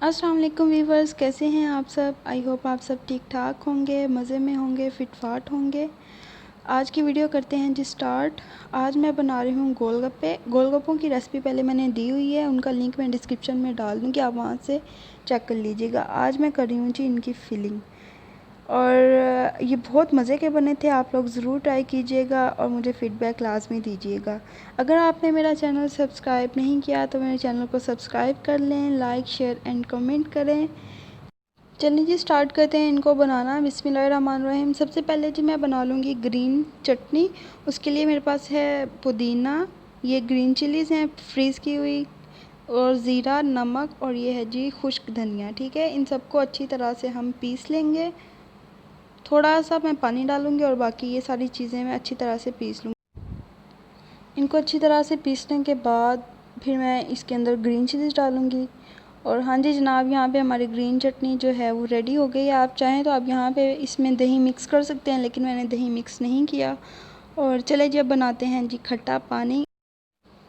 अस्सलाम वालेकुम वीवर्स, कैसे हैं आप सब। आई होप आप सब ठीक ठाक होंगे, मज़े में होंगे, फिट फाट होंगे। आज की वीडियो करते हैं जी स्टार्ट। आज मैं बना रही हूँ गोलगप्पे। गोलगप्पों की रेसिपी पहले मैंने दी हुई है, उनका लिंक मैं डिस्क्रिप्शन में डाल दूँगी, आप वहाँ से चेक कर लीजिएगा। आज मैं कर रही हूँ जी इनकी फिलिंग, और ये बहुत मज़े के बने थे। आप लोग ज़रूर ट्राई कीजिएगा और मुझे फ़ीडबैक लाजमी दीजिएगा। अगर आपने मेरा चैनल सब्सक्राइब नहीं किया तो मेरे चैनल को सब्सक्राइब कर लें, लाइक शेयर एंड कमेंट करें। चलिए जी स्टार्ट करते हैं इनको बनाना। बिस्मिल्लाहिर्रहमानिर्रहीम। सबसे पहले जी मैं बना लूँगी ग्रीन चटनी। उसके लिए मेरे पास है पुदीना, ये ग्रीन चिलीज़ हैं फ्रीज़ की हुई, और ज़ीरा, नमक, और ये है जी खुश्क धनिया। ठीक है, इन सबको अच्छी तरह से हम पीस लेंगे। थोड़ा सा मैं पानी डालूँगी और बाकी ये सारी चीज़ें मैं अच्छी तरह से पीस लूँगी। इनको अच्छी तरह से पीसने के बाद फिर मैं इसके अंदर ग्रीन चिलीज़ डालूँगी। और हाँ जी जनाब, यहाँ पे हमारी ग्रीन चटनी जो है वो रेडी हो गई है। आप चाहें तो आप यहाँ पे इसमें दही मिक्स कर सकते हैं, लेकिन मैंने दही मिक्स नहीं किया। और चले जी अब बनाते हैं जी खट्टा पानी।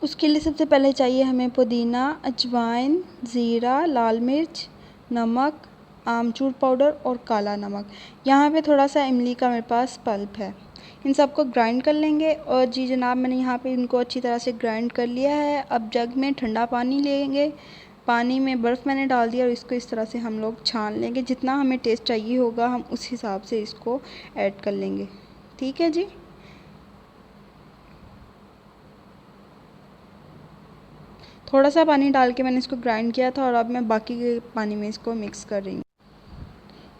उसके लिए सबसे पहले चाहिए हमें पुदीना, अजवाइन, ज़ीरा, लाल मिर्च, नमक, आमचूर पाउडर और काला नमक। यहाँ पे थोड़ा सा इमली का मेरे पास पल्प है। इन सबको ग्राइंड कर लेंगे। और जी जनाब, मैंने यहाँ पे इनको अच्छी तरह से ग्राइंड कर लिया है। अब जग में ठंडा पानी लेंगे, पानी में बर्फ़ मैंने डाल दिया और इसको इस तरह से हम लोग छान लेंगे। जितना हमें टेस्ट चाहिए होगा हम उस हिसाब से इसको ऐड कर लेंगे। ठीक है जी। थोड़ा सा पानी डाल के मैंने इसको ग्राइंड किया था और अब मैं बाकी के पानी में इसको मिक्स कर रही हूँ।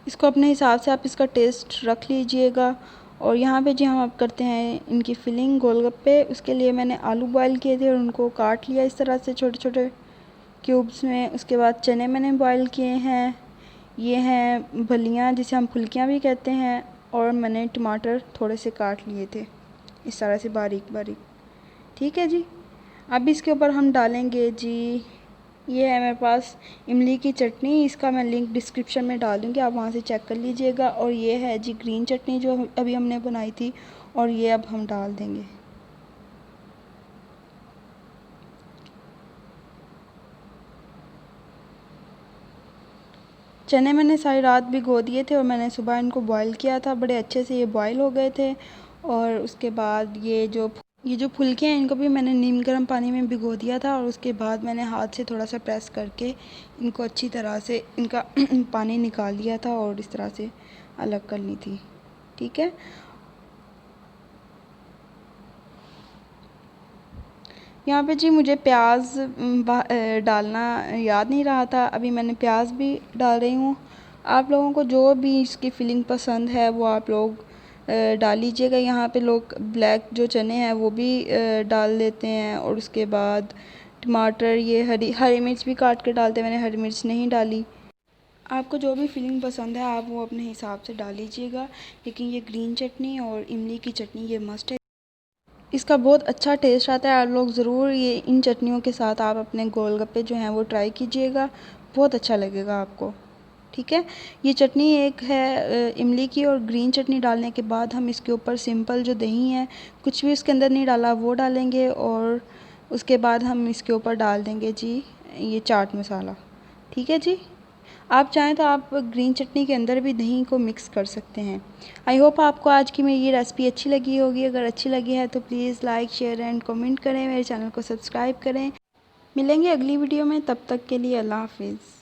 इसको अपने हिसाब से आप इसका टेस्ट रख लीजिएगा। और यहाँ पे जी हम अब करते हैं इनकी फिलिंग गोलगप्पे। उसके लिए मैंने आलू बॉयल किए थे और उनको काट लिया इस तरह से छोटे छोटे क्यूब्स में। उसके बाद चने मैंने बॉयल किए हैं, ये हैं फलियाँ जिसे हम फुल्कियाँ भी कहते हैं। और मैंने टमाटर थोड़े से काट लिए थे इस तरह से बारीक बारीक। ठीक है जी। अब इसके ऊपर हम डालेंगे जी, ये है मेरे पास इमली की चटनी। इसका मैं लिंक डिस्क्रिप्शन में डाल दूँगी, आप वहाँ से चेक कर लीजिएगा। और ये है जी ग्रीन चटनी जो अभी हमने बनाई थी, और ये अब हम डाल देंगे। चने मैंने सारी रात भिगो दिए थे और मैंने सुबह इनको बॉईल किया था। बड़े अच्छे से ये बॉईल हो गए थे। और उसके बाद ये जो फुल्के हैं इनको भी मैंने नीम गर्म पानी में भिगो दिया था। और उसके बाद मैंने हाथ से थोड़ा सा प्रेस करके इनको अच्छी तरह से इनका पानी निकाल दिया था और इस तरह से अलग कर ली थी। ठीक है। यहाँ पे जी मुझे प्याज डालना याद नहीं रहा था, अभी मैंने प्याज भी डाल रही हूँ। आप लोगों को जो भी इसकी फिलिंग पसंद है वो आप लोग डाल लीजिएगा। यहाँ पे लोग ब्लैक जो चने हैं वो भी डाल देते हैं। और उसके बाद टमाटर, ये हरी मिर्च भी काट के डालते हैं, मैंने हरी मिर्च नहीं डाली। आपको जो भी फिलिंग पसंद है आप वो अपने हिसाब से डाल लीजिएगा। लेकिन ये ग्रीन चटनी और इमली की चटनी ये मस्ट है, इसका बहुत अच्छा टेस्ट आता है। आप लोग ज़रूर ये इन चटनियों के साथ आप अपने गोलगप्पे जो हैं वो ट्राई कीजिएगा, बहुत अच्छा लगेगा आपको। ठीक है। ये चटनी एक है इमली की, और ग्रीन चटनी डालने के बाद हम इसके ऊपर सिंपल जो दही है, कुछ भी उसके अंदर नहीं डाला, वो डालेंगे। और उसके बाद हम इसके ऊपर डाल देंगे जी ये चाट मसाला। ठीक है जी। आप चाहें तो आप ग्रीन चटनी के अंदर भी दही को मिक्स कर सकते हैं। आई होप आपको आज की मेरी ये रेसिपी अच्छी लगी होगी। अगर अच्छी लगी है तो please like share and comment करें, मेरे चैनल को सब्सक्राइब करें। मिलेंगे अगली वीडियो में, तब तक के लिए अल्लाह हाफिज़।